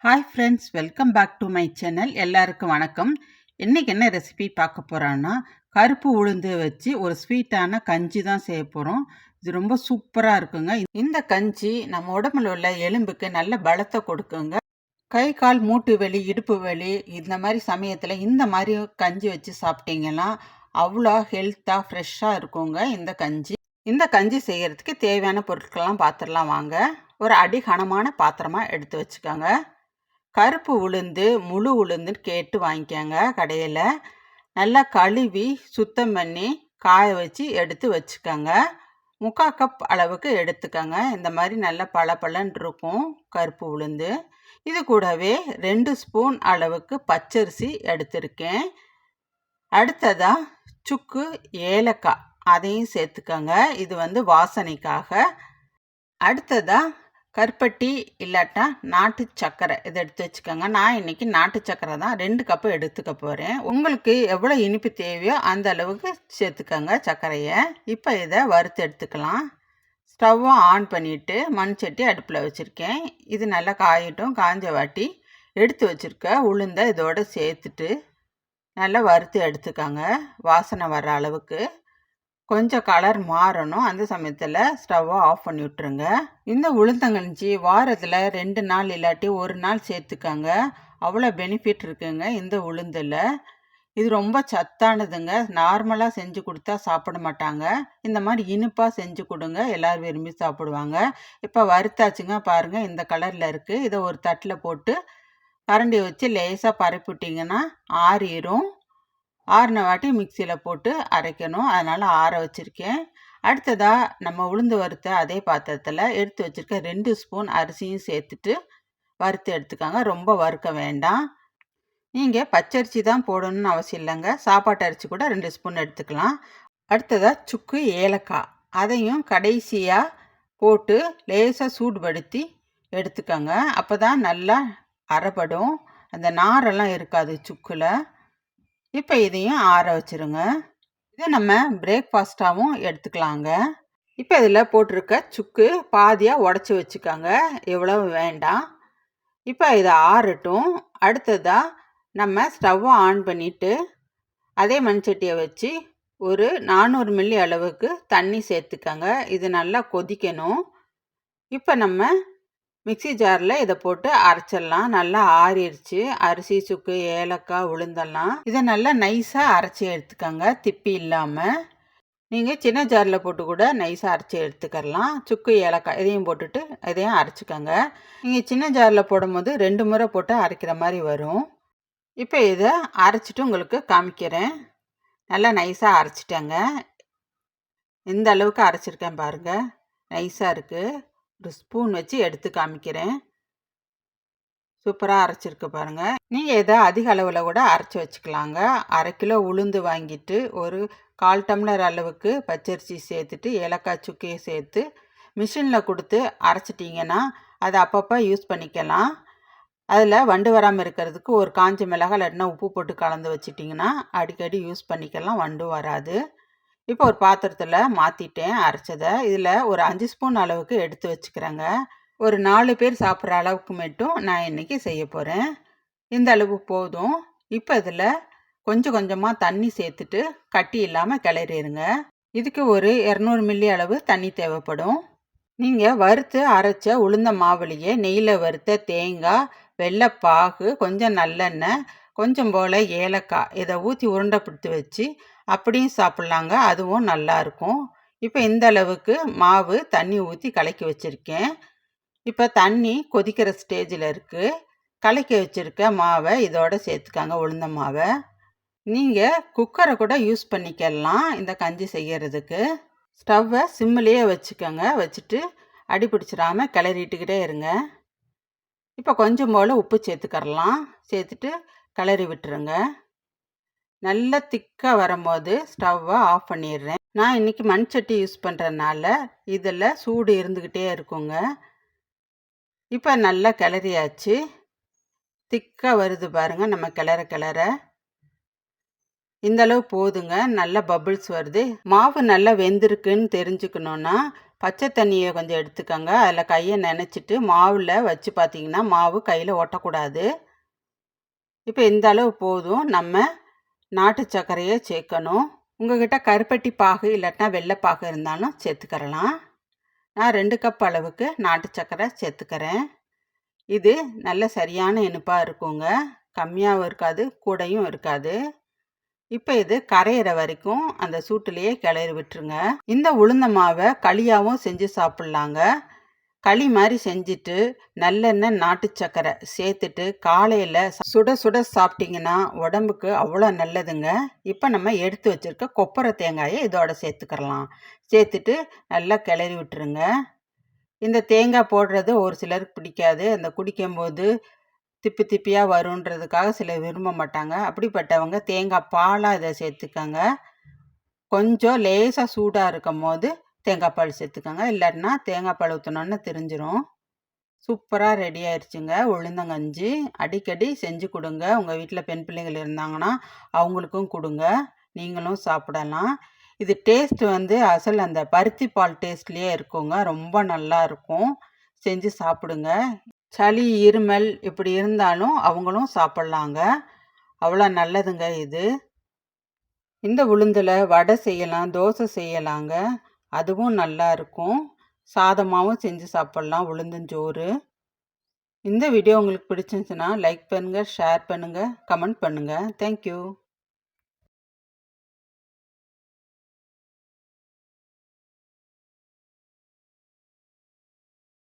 Hi friends, welcome back to my channel. எல்லாருக்கும் வணக்கம். இன்றைக்கி என்ன ரெசிபி பார்க்க போகிறோன்னா, கருப்பு உளுந்து வச்சு ஒரு ஸ்வீட்டான கஞ்சி தான் செய்ய போகிறோம். இது ரொம்ப சூப்பராக இருக்குங்க. இந்த கஞ்சி நம்ம உடம்புல உள்ள எலும்புக்கு நல்ல பலத்தை கொடுக்குங்க. கை கால் மூட்டு வலி, இடுப்பு வலி இந்த மாதிரி சமயத்தில் இந்த மாதிரி கஞ்சி வச்சு சாப்பிட்டீங்கன்னா அவ்வளோ ஹெல்த்தாக ஃப்ரெஷ்ஷாக இருக்குங்க இந்த கஞ்சி. இந்த கஞ்சி செய்கிறதுக்கு தேவையான பொருட்கள்லாம் பார்த்துடலாம் வாங்க. ஒரு அடிகனமான பாத்திரமாக எடுத்து வச்சுக்கோங்க. கருப்பு உளுந்து, முழு உளுந்துன்னு கேட்டு வாங்கிக்கோங்க கடையில். நல்லா கழுவி சுத்தம் பண்ணி காய வச்சு எடுத்து வச்சுக்கோங்க. 3/4 கப் அளவுக்கு எடுத்துக்கோங்க. இந்த மாதிரி நல்லா பளபளன்னு இருக்கும் கருப்பு உளுந்து. இது கூடவே 2 ஸ்பூன் அளவுக்கு பச்சரிசி எடுத்திருக்கேன். அடுத்ததாக சுக்கு, ஏலக்காய் அதையும் சேர்த்துக்கோங்க. இது வாசனைக்காக. அடுத்ததாக கருப்பட்டி இல்லாட்டா நாட்டு சர்க்கரை இதை எடுத்து வச்சுக்கோங்க. நான் இன்றைக்கி நாட்டு சர்க்கரை தான் 2 கப்பு எடுத்துக்க போகிறேன். உங்களுக்கு எவ்வளோ இனிப்பு தேவையோ அந்த அளவுக்கு சேர்த்துக்கோங்க சர்க்கரையை. இப்போ இதை வறுத்து எடுத்துக்கலாம். ஸ்டவ்வை ஆன் பண்ணிவிட்டு மண் சட்டி அடுப்பில் வச்சுருக்கேன். இது நல்லா காயட்டும். காஞ்ச வாட்டி எடுத்து வச்சுருக்க உளுந்தை இதோடு சேர்த்துட்டு நல்லா வறுத்து எடுத்துக்கோங்க. வாசனை வர்ற அளவுக்கு. கொஞ்சம் கலர் மாறணும். அந்த சமயத்தில் ஸ்டவ்வை ஆஃப் பண்ணி விட்டுருங்க. இந்த உளுந்தங்கஞ்சி வாரத்தில் 2 நாள் இல்லாட்டி 1 நாள் சேர்த்துக்கோங்க. அவ்வளோ பெனிஃபிட் இருக்குங்க இந்த உளுந்தில். இது ரொம்ப சத்தானதுங்க. நார்மலாக செஞ்சு கொடுத்தா சாப்பிட மாட்டாங்க. இந்த மாதிரி இனிப்பாக செஞ்சு கொடுங்க, எல்லோரும் விரும்பி சாப்பிடுவாங்க. இப்போ வறுத்தாச்சுங்க, பாருங்கள் இந்த கலரில் இருக்குது. இதை ஒரு தட்டில் போட்டு கரண்டி வச்சு லேசாக பரப்பி விட்டிங்கன்னா ஆறிடும். ஆறின வாட்டி மிக்சியில் போட்டு அரைக்கணும். அதனால் ஆற வச்சுருக்கேன். அடுத்ததாக நம்ம உளுந்து வறுத்த அதே பாத்திரத்தில் எடுத்து வச்சுருக்க 2 ஸ்பூன் அரிசியும் சேர்த்துட்டு வறுத்து எடுத்துக்காங்க. ரொம்ப வறுக்க வேண்டாம். நீங்கள் பச்சரிசி தான் போடணும்னு அவசியம் இல்லைங்க. சாப்பாட்டு அரிசி கூட 2 ஸ்பூன் எடுத்துக்கலாம். அடுத்ததாக சுக்கு, ஏலக்காய் அதையும் கடைசியாக போட்டு லேசாக சூடுபடுத்தி எடுத்துக்கோங்க. அப்போ தான் நல்லா அரைப்படும். அந்த நாரெல்லாம் இருக்காது சுக்கில். இப்போ இதையும் ஆற வச்சுருங்க. இதை நம்ம பிரேக்ஃபாஸ்ட்டாகவும் எடுத்துக்கலாங்க. இப்போ இதில் போட்டிருக்க சுக்கு பாதியாக உடச்சி வச்சுக்கோங்க. எவ்வளவு வேண்டாம். இப்போ இதை ஆறட்டும். அடுத்ததாக நம்ம ஸ்டவ்வை ஆன் பண்ணிவிட்டு அதே மண்சட்டியை வச்சு ஒரு 400 மில்லி அளவுக்கு தண்ணி சேர்த்துக்கோங்க. இது நல்லா கொதிக்கணும். இப்போ நம்ம மிக்சி ஜாரில் இதை போட்டு அரைச்சிடலாம். நல்லா ஆறிடுச்சு. அரிசி, சுக்கு, ஏலக்காய், உளுந்தெல்லாம் இதை நல்லா நைஸாக அரைச்சி எடுத்துக்கோங்க, திப்பி இல்லாமல். நீங்கள் சின்ன ஜாரில் போட்டு கூட நைஸாக அரைச்சி எடுத்துக்கலாம். சுக்கு, ஏலக்காய் இதையும் போட்டுட்டு இதையும் அரைச்சிக்கோங்க. நீங்கள் சின்ன ஜாரில் போடும்போது 2 முறை போட்டு அரைக்கிற மாதிரி வரும். இப்போ இதை அரைச்சிட்டு உங்களுக்கு காமிக்கிறேன். நல்லா நைஸாக அரைச்சிட்டேங்க. இந்த அளவுக்கு அரைச்சிருக்கேன் பாருங்கள். நைஸாக இருக்குது. ஒரு ஸ்பூன் வச்சு எடுத்து காமிக்கிறேன். சூப்பராக அரைச்சிருக்கு பாருங்கள். நீங்கள் இதை அதிக அளவில் கூட அரைச்சி வச்சுக்கலாங்க. 1/2 கிலோ உளுந்து வாங்கிட்டு ஒரு 1/4 டம்ளர் அளவுக்கு பச்சரிசி சேர்த்துட்டு ஏலக்காய், சுக்கையை சேர்த்து மிஷினில் கொடுத்து அரைச்சிட்டிங்கன்னா அதை அப்பப்போ யூஸ் பண்ணிக்கலாம். அதில் வண்டு வராமல் இருக்கிறதுக்கு ஒரு காஞ்ச மிளகாய் இல்லைன்னா உப்பு போட்டு கலந்து வச்சிட்டிங்கன்னா அடிக்கடி யூஸ் பண்ணிக்கலாம், வண்டு வராது. இப்போ ஒரு பாத்திரத்தில் மாற்றிட்டேன் அரைச்சதை. இதில் ஒரு 5 ஸ்பூன் அளவுக்கு எடுத்து வச்சுக்கிறேங்க. ஒரு 4 பேர் சாப்பிட்ற அளவுக்கு மட்டும் நான் இன்றைக்கி செய்ய போகிறேன். இந்த அளவு போதும். இப்போ இதில் கொஞ்சம் கொஞ்சமாக தண்ணி சேர்த்துட்டு கட்டி இல்லாமல் கிளறிடுங்க. இதுக்கு ஒரு 200 மில்லி அளவு தண்ணி தேவைப்படும். நீங்கள் வறுத்து அரைச்ச உளுந்த மாவுலையே நெய்யில் வறுத்த தேங்காய், வெள்ளைப்பாகு, கொஞ்சம் நல்லெண்ணெய், கொஞ்சம் போல் ஏலக்காய் இதை ஊற்றி உருண்டை பிடித்து வச்சு அப்படியும் சாப்பிட்லாங்க. அதுவும் நல்லாயிருக்கும். இப்போ இந்த அளவுக்கு மாவு தண்ணி ஊற்றி கலக்கி வச்சுருக்கேன். இப்போ தண்ணி கொதிக்கிற ஸ்டேஜில் இருக்குது. கலக்கி வச்சுருக்க மாவை இதோடு சேர்த்துக்காங்க, உளுந்த மாவை. நீங்கள் குக்கரை கூட யூஸ் பண்ணிக்கலாம் இந்த கஞ்சி செய்கிறதுக்கு. ஸ்டவ்வை சிம்மிலேயே வச்சுக்கோங்க. வச்சுட்டு அடி பிடிச்சிடாமல் கிளறிட்டுக்கிட்டே இருங்க. இப்போ கொஞ்சம் போல் உப்பு சேர்த்துக்கரலாம். சேர்த்துட்டு கிளறி விட்டுருங்க. நல்லா திக்காக வரும்போது ஸ்டவ்வை ஆஃப் பண்ணிடுறேன். நான் இன்றைக்கி மண் சட்டி யூஸ் பண்ணுறதுனால இதில் சூடு இருந்துக்கிட்டே இருக்குங்க. இப்போ நல்லா கிளறியாச்சு. திக்காக வருது பாருங்கள். நம்ம கிளற இந்தளவு போதுங்க. நல்லா பபிள்ஸ் வருது. மாவு நல்லா வெந்திருக்குன்னு தெரிஞ்சுக்கணுன்னா பச்சை தண்ணியை கொஞ்சம் எடுத்துக்கோங்க. அதில் கையை நனைச்சிட்டு மாவில் வச்சு பார்த்தீங்கன்னா மாவு கையில் ஒட்டக்கூடாது. இப்போ இந்த அளவு போதும். நம்ம நாட்டு சர்க்கரையை சேர்க்கணும். உங்ககிட்ட கருப்பட்டி பாகு இல்லாட்டினா வெள்ளைப்பாகு இருந்தாலும் சேர்த்துக்கிறலாம். நான் 2 கப் அளவுக்கு நாட்டு சர்க்கரை சேர்த்துக்கிறேன். இது நல்ல சரியான இனிப்பாக இருக்குங்க. கம்மியாகவும் இருக்காது, கூடையும் இருக்காது. இப்போ இது கரையிற வரைக்கும் அந்த சூட்டுலேயே கிளறி விட்டுருங்க. இந்த உளுந்த மாவை களியாகவும் செஞ்சு சாப்பிட்லாங்க. களி மாதிரி செஞ்சுட்டு நல்லெண்ணெய் நாட்டு சர்க்கரை சேர்த்துட்டு காலையில் சுட சுட சாப்பிட்டிங்கன்னா உடம்புக்கு அவ்வளோ நல்லதுங்க. இப்போ நம்ம எடுத்து வச்சுருக்க கொப்பரை தேங்காயை இதோட சேர்த்துக்கிறலாம். சேர்த்துட்டு நல்லா கிளறி விட்டுருங்க. இந்த தேங்காய் போடுறது ஒரு சிலருக்கு பிடிக்காது. அந்த குடிக்கும்போது திப்பி திப்பியாக வருன்றதுக்காக சிலர் விரும்ப மாட்டாங்க. அப்படிப்பட்டவங்க தேங்காய் பாலாக இதை சேர்த்துக்கங்க. கொஞ்சம் லேசாக சூடாக இருக்கும் போது தேங்காய் பால் சேர்த்துக்கோங்க. இல்லாட்டினா தேங்காய் பால் ஊற்றினோன்னு தெரிஞ்சிடும். சூப்பராக ரெடி ஆயிடுச்சுங்க உளுந்தங்கஞ்சி. அடிக்கடி செஞ்சு கொடுங்க. உங்கள் வீட்டில் பெண் பிள்ளைகள் இருந்தாங்கன்னா அவங்களுக்கும் கொடுங்க. நீங்களும் சாப்பிடலாம். இது டேஸ்ட் வந்து அசல் அந்த பருத்தி பால் டேஸ்ட்லேயே இருக்குங்க. ரொம்ப நல்லா இருக்கும். செஞ்சு சாப்பிடுங்க. சளி இருமல் இப்படி இருந்தாலும் அவங்களும் சாப்பிட்லாங்க. அவ்வளோ நல்லதுங்க இது. இந்த உளுந்தில் வடை செய்யலாம், தோசை செய்யலாங்க. அதுவும் நல்லா இருக்கும். சாதமாகவும் செஞ்சு சாப்பிட்லாம் உளுந்தஞ்சோறு. இந்த வீடியோ உங்களுக்கு பிடிச்சிருந்துச்சுன்னா லைக் பண்ணுங்கள், ஷேர் பண்ணுங்கள், கமெண்ட் பண்ணுங்கள். தேங்க்யூ.